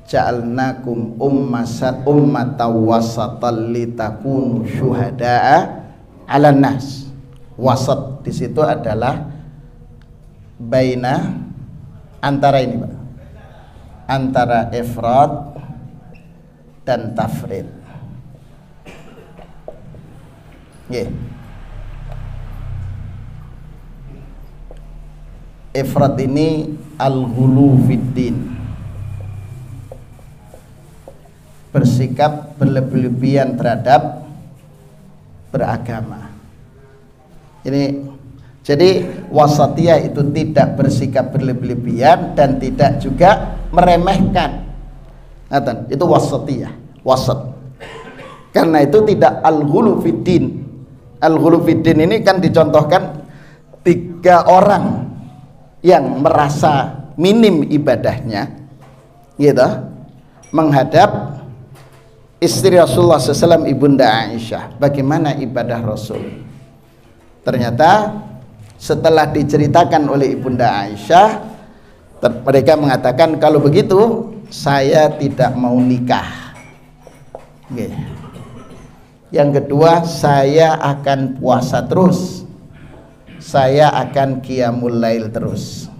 [SPEAKER 1] ja'alnakum ummatan wasatan litakunu syuhada'a 'alan nas. Wasat di situ adalah baina, antara ini Pak, antara ifrad dan tafrid. Nggih. Ifrad ini al-ghulu fiddin, bersikap berlebihan terhadap beragama. Ini jadi wasatiyah itu tidak bersikap berlebihan dan tidak juga meremehkan. Ngaten, itu wasatiyah, wasat. Karena itu tidak al-ghulu fiddin. Al-ghulu fiddin ini kan dicontohkan 3 orang yang merasa minim ibadahnya, gitu, menghadap istri Rasulullah SAW, Ibunda Aisyah, bagaimana ibadah Rasul. Ternyata setelah diceritakan oleh Ibunda Aisyah, mereka mengatakan kalau begitu saya tidak mau nikah. Oke. Yang kedua, saya akan puasa terus, saya akan qiyamul lail terus.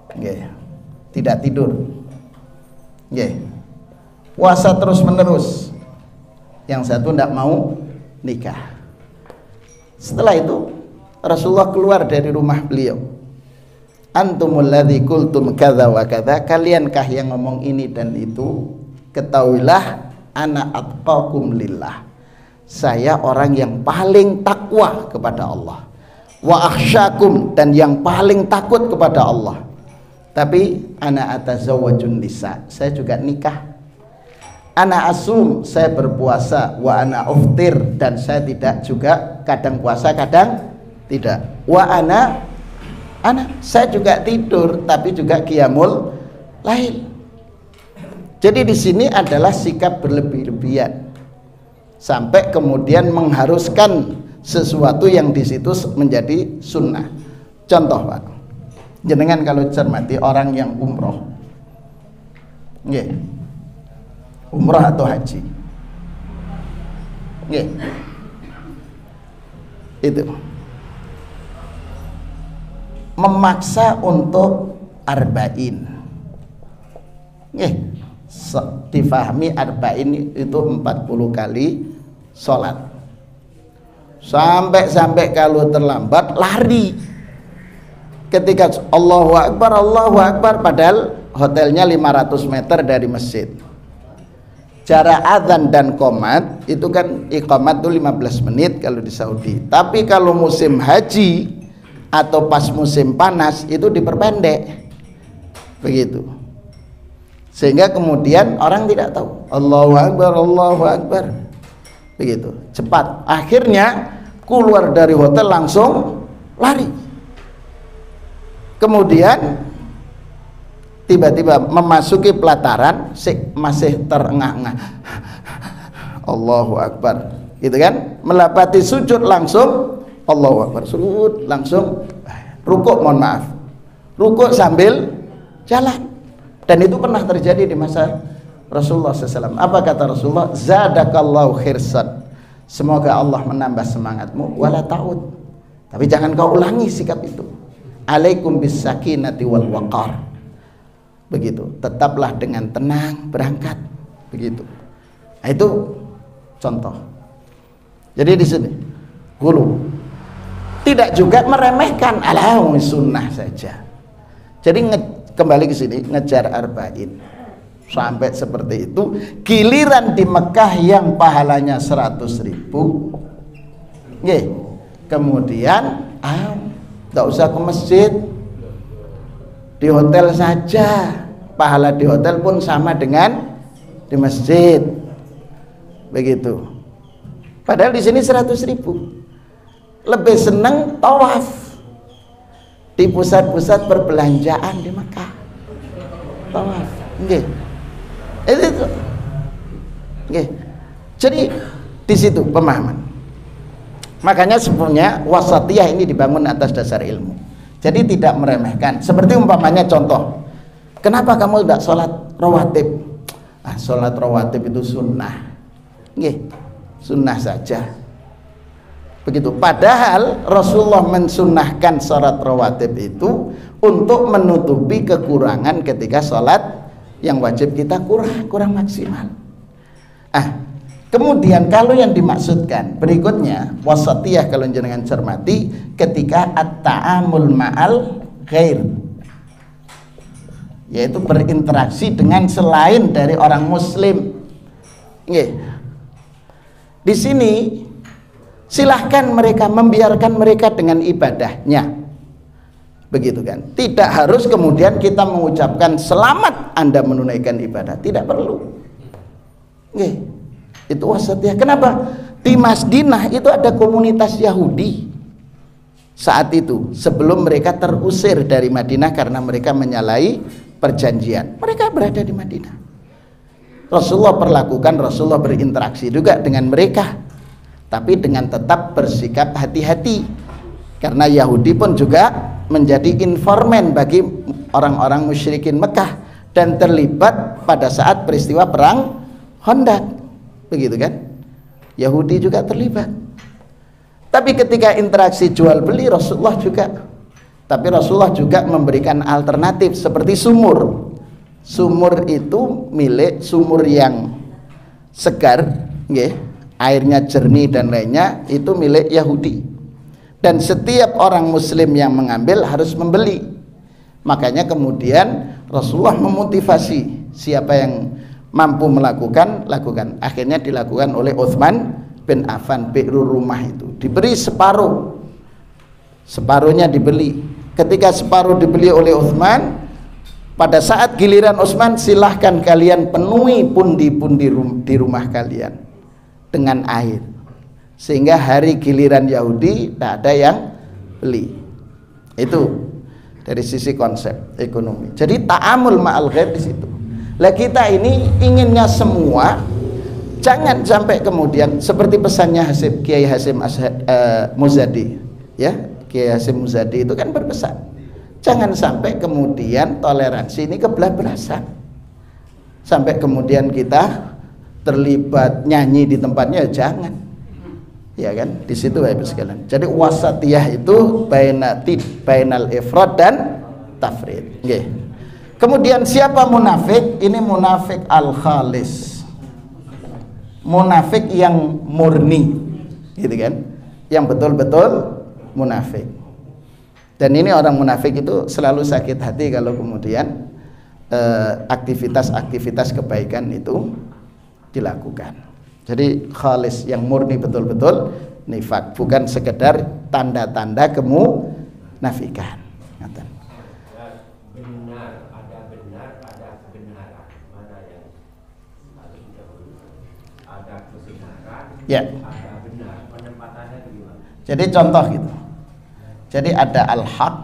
[SPEAKER 1] Oke. Tidak tidur. Oke. Puasa terus menerus. Yang satu tidak mau nikah. Setelah itu Rasulullah keluar dari rumah beliau. Antumul ladzi qultum kadza wa kadza, kaliankah yang ngomong ini dan itu? Ketahuilah ana atqakum lillah, saya orang yang paling takwa kepada Allah, wa akhsyakum, dan yang paling takut kepada Allah. Tapi ana atazawwajun nisa, saya juga nikah. Ana asum, saya berpuasa. Wa ana uftir, dan saya tidak juga kadang puasa kadang tidak. Wa ana saya juga tidur tapi juga qiyamul lail. Jadi di sini adalah sikap berlebih-lebihan sampai kemudian mengharuskan sesuatu yang di situ menjadi sunnah. Contoh Pak, jenengan kalau cermati orang yang umroh, nggih, umrah atau haji, nggih, itu memaksa untuk arba'in, nggih, difahami arba'in itu 40 kali sholat, sampai kalau terlambat lari ketika Allahu Akbar, padahal hotelnya 500 meter dari masjid. Jarak adzan dan qomat itu kan iqamat itu 15 menit kalau di Saudi. Tapi kalau musim haji atau pas musim panas itu diperpendek, begitu. Sehingga kemudian orang tidak tahu Allahu Akbar, begitu, cepat. Akhirnya keluar dari hotel langsung lari. Kemudian tiba-tiba memasuki pelataran, masih terengah-engah, Allahu Akbar, gitu kan. Melapati sujud langsung Allahu Akbar, sujud langsung rukuk, mohon maaf, rukuk sambil jalan. Dan itu pernah terjadi di masa Rasulullah SAW. Apa kata Rasulullah? Zadakallahu khirsan, semoga Allah menambah semangatmu, wala ta'ud, tapi jangan kau ulangi sikap itu. Alaikum bis sakinati wal waqar, begitu, tetaplah dengan tenang berangkat, begitu. Nah, itu contoh. Jadi di sini guru tidak juga meremehkan, alhamdulillah sunnah saja. Jadi kembali ke sini, ngejar arba'in sampai seperti itu. Giliran di Mekah yang pahalanya 100.000, kemudian tidak usah ke masjid, di hotel saja, pahala di hotel pun sama dengan di masjid, begitu. Padahal di sini 100.000. Lebih senang tawaf di pusat-pusat perbelanjaan di Mekah, tawaf, itu. Jadi di situ pemahaman. Makanya sebenarnya wasatiyah ini dibangun atas dasar ilmu. Jadi tidak meremehkan. Seperti umpamanya contoh, kenapa kamu tidak sholat rawatib? Sholat rawatib itu sunnah, sunnah saja. Begitu. Padahal Rasulullah mensunnahkan sholat rawatib itu untuk menutupi kekurangan ketika sholat yang wajib kita kurang maksimal. Kemudian kalau yang dimaksudkan berikutnya wasatiyah, kalau jenengan cermati, ketika at-ta'amul ma'al ghair, yaitu berinteraksi dengan selain dari orang muslim. Di sini silahkan mereka, membiarkan mereka dengan ibadahnya, begitu kan. Tidak harus kemudian kita mengucapkan selamat Anda menunaikan ibadah, tidak perlu. Itu wasatiyah. Kenapa? Di Madinah itu ada komunitas Yahudi saat itu, sebelum mereka terusir dari Madinah karena mereka menyalahi perjanjian. Mereka berada di Madinah. Rasulullah berinteraksi juga dengan mereka, tapi dengan tetap bersikap hati-hati, karena Yahudi pun juga menjadi informan bagi orang-orang musyrikin Mekah dan terlibat pada saat peristiwa perang Khandaq, begitu kan. Yahudi juga terlibat. Tapi ketika interaksi jual beli, Rasulullah juga memberikan alternatif seperti sumur. Sumur itu sumur yang segar, airnya jernih dan lainnya, itu milik Yahudi, dan setiap orang muslim yang mengambil harus membeli. Makanya kemudian Rasulullah memotivasi siapa yang mampu melakukan, lakukan. Akhirnya dilakukan oleh Utsman bin Affan. Bi'rur rumah itu diberi separuhnya dibeli. Ketika separuh dibeli oleh Utsman, pada saat giliran Utsman, silahkan kalian penuhi pundi-pundi di rumah kalian dengan air, sehingga hari giliran Yahudi tak ada yang beli. Itu dari sisi konsep ekonomi. Jadi ta'amul ma'al ghair di situ. Lah kita ini inginnya semua, jangan sampai kemudian seperti pesannya Kiai Hasyim Muzadi, ya, Kiai Hasyim Muzadi itu kan berpesan, jangan sampai kemudian toleransi ini kebablasan, sampai kemudian kita terlibat nyanyi di tempatnya, jangan, ya kan. Di situ Bapak sekalian. Jadi wasatiyah itu bainal ifrad dan tafrid. Kemudian siapa munafik? Ini munafik al-khalis, munafik yang murni, gitu kan, yang betul-betul munafik. Dan ini orang munafik itu selalu sakit hati kalau kemudian aktivitas-aktivitas kebaikan itu dilakukan. Jadi khalis yang murni betul-betul nifak, bukan sekedar tanda-tanda nafikan. Ngoten.
[SPEAKER 3] Benar, ada kebenaran. Mana yang harus didahului? Ada kebenaran,
[SPEAKER 1] Ya.
[SPEAKER 3] ada benar. Penempatannya bagaimana?
[SPEAKER 1] Jadi contoh gitu. Jadi ada al-haq,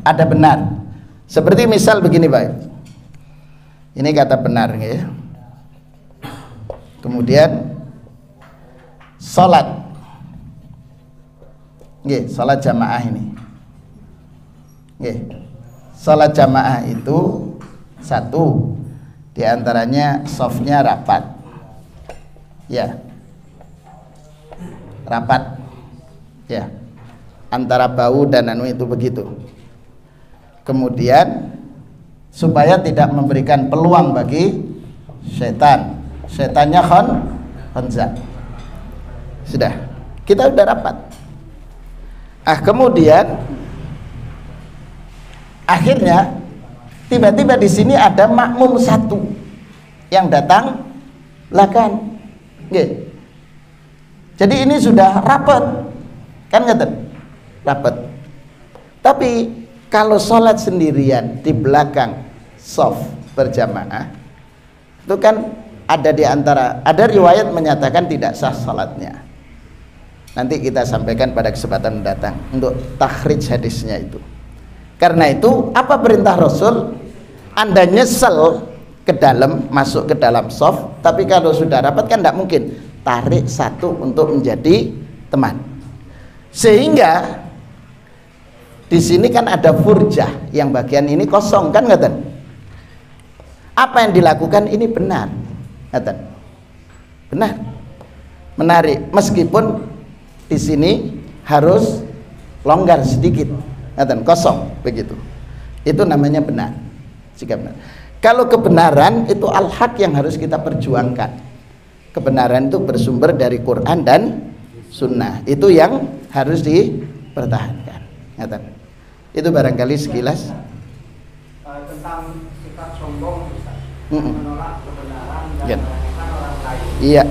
[SPEAKER 1] ada benar. Seperti misal begini, Pak. Ini kata benar ya. Kemudian salat. Nggih, salat jamaah ini. Nggih. Salat jamaah itu satu, di antaranya shafnya rapat. Ya. Rapat. Ya. Antara bau dan anu itu begitu. Kemudian supaya tidak memberikan peluang bagi setan. Setannya khonza. Sudah. Kita sudah rapat. Kemudian akhirnya tiba-tiba di sini ada makmum satu yang datang belakang. Nggih. Jadi ini sudah rapat. Kan ngeten? Rapat. Tapi kalau sholat sendirian di belakang shaf berjamaah, itu kan ada di antara, ada riwayat menyatakan tidak sah sholatnya. Nanti kita sampaikan pada kesempatan mendatang untuk takhrij hadisnya itu. Karena itu apa perintah Rasul? Anda nyesel ke dalam, masuk ke dalam shaf, tapi kalau sudah rapat kan tidak mungkin tarik satu untuk menjadi teman. Sehingga di sini kan ada furjah, yang bagian ini kosong kan, ngeten. Apa yang dilakukan ini benar, ngeten. Benar. Menarik, meskipun di sini harus longgar sedikit, ngeten, kosong begitu. Itu namanya benar. Jika benar. Kalau kebenaran itu al-haq yang harus kita perjuangkan. Kebenaran itu bersumber dari Quran dan Sunnah. Itu yang harus dipertahankan. Ngeten. Itu barangkali sekilas
[SPEAKER 4] tentang sikap sombong, Ustaz. Menolak kebenaran dan
[SPEAKER 1] Ya.
[SPEAKER 4] meremehkan orang lain.
[SPEAKER 1] Iya.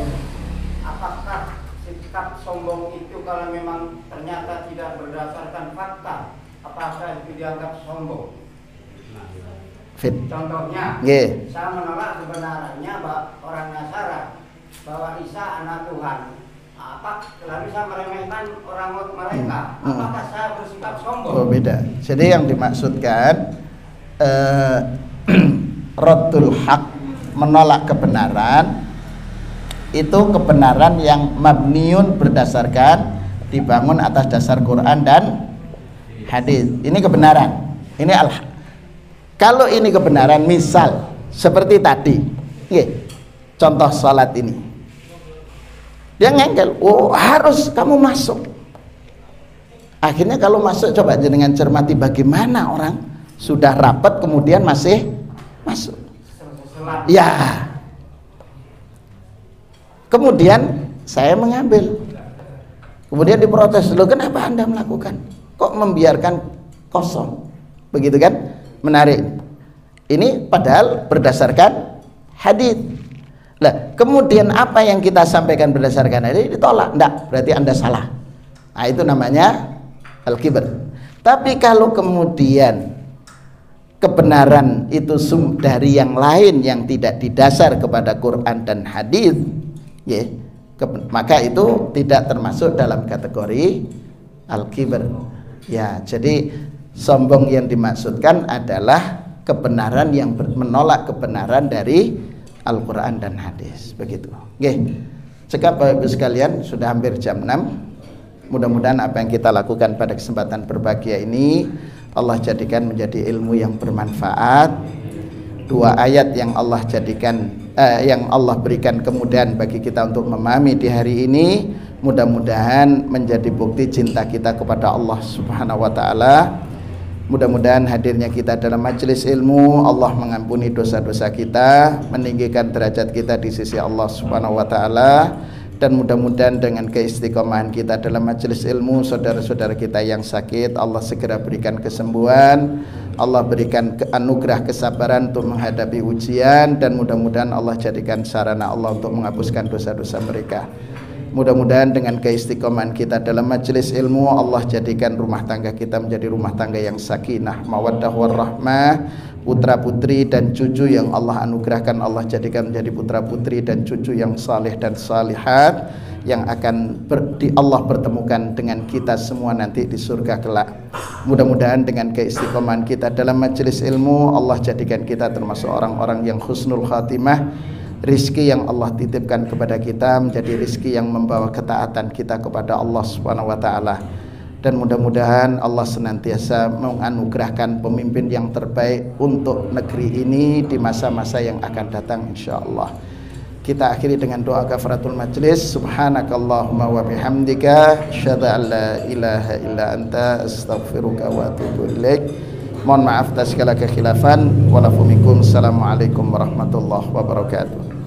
[SPEAKER 4] Apakah sikap sombong itu kalau memang ternyata tidak berdasarkan fakta, apakah itu dianggap sombong?
[SPEAKER 1] Fit.
[SPEAKER 4] Contohnya,
[SPEAKER 1] Nggih.
[SPEAKER 4] saya menolak kebenarannya orang Nasara bahwa Isa anak Tuhan. Lalu saya meremehkan orang mereka. Apakah saya bersikap sombong?
[SPEAKER 1] Oh, beda. Jadi yang dimaksudkan raddul haq, menolak kebenaran, itu kebenaran yang mabniun, berdasarkan, dibangun atas dasar Quran dan hadis. Ini kebenaran. Ini al-haq. Kalau ini kebenaran, misal seperti tadi, contoh salat ini, dia ngengkel, oh harus kamu masuk. Akhirnya kalau masuk, coba jenengan cermati bagaimana orang sudah rapat kemudian masih masuk. Ya. Kemudian saya mengambil. Kemudian diprotes, loh kenapa Anda melakukan? Kok membiarkan kosong? Begitu kan? Menarik. Ini padahal berdasarkan hadis. Lah, kemudian apa yang kita sampaikan berdasarkan hadis ditolak. Enggak, berarti Anda salah. Nah, itu namanya al-kibr. Tapi kalau kemudian kebenaran itu dari yang lain yang tidak didasar kepada Quran dan hadis, ya, maka itu tidak termasuk dalam kategori al-kibr. Ya, jadi sombong yang dimaksudkan adalah kebenaran yang menolak kebenaran dari Al-Quran dan hadis, begitu. Oke, cekap Bapak Ibu sekalian, sudah hampir jam 6. Mudah-mudahan apa yang kita lakukan pada kesempatan berbahagia ini Allah jadikan menjadi ilmu yang bermanfaat. Dua ayat yang Allah jadikan, yang Allah berikan kemudahan bagi kita untuk memahami di hari ini, mudah-mudahan menjadi bukti cinta kita kepada Allah Subhanahu wa taala. Mudah-mudahan hadirnya kita dalam majelis ilmu Allah mengampuni dosa-dosa kita, meninggikan derajat kita di sisi Allah Subhanahu wa taala, dan mudah-mudahan dengan keistiqomahan kita dalam majelis ilmu, saudara-saudara kita yang sakit Allah segera berikan kesembuhan, Allah berikan anugerah kesabaran untuk menghadapi ujian, dan mudah-mudahan Allah jadikan sarana Allah untuk menghapuskan dosa-dosa mereka. Mudah-mudahan dengan keistiqomahan kita dalam majelis ilmu, Allah jadikan rumah tangga kita menjadi rumah tangga yang sakinah, mawaddah warahmah, putra putri dan cucu yang Allah anugerahkan Allah jadikan menjadi putra putri dan cucu yang saleh dan salihat, yang akan Allah pertemukan dengan kita semua nanti di surga kelak. Mudah-mudahan dengan keistiqomahan kita dalam majelis ilmu, Allah jadikan kita termasuk orang-orang yang husnul khatimah. Rizki yang Allah titipkan kepada kita menjadi rizki yang membawa ketaatan kita kepada Allah Subhanahu wa ta'ala. Dan mudah-mudahan Allah senantiasa menganugerahkan pemimpin yang terbaik untuk negeri ini di masa-masa yang akan datang insyaallah. Kita akhiri dengan doa kafaratul majlis. Subhanakallahumma wa bihamdika asyhadu an la ilaha illa anta astaghfiruka wa atubu ilaik. Mohon maaf atas segala kekhilafan. Walafumikum. Assalamualaikum warahmatullahi wabarakatuh.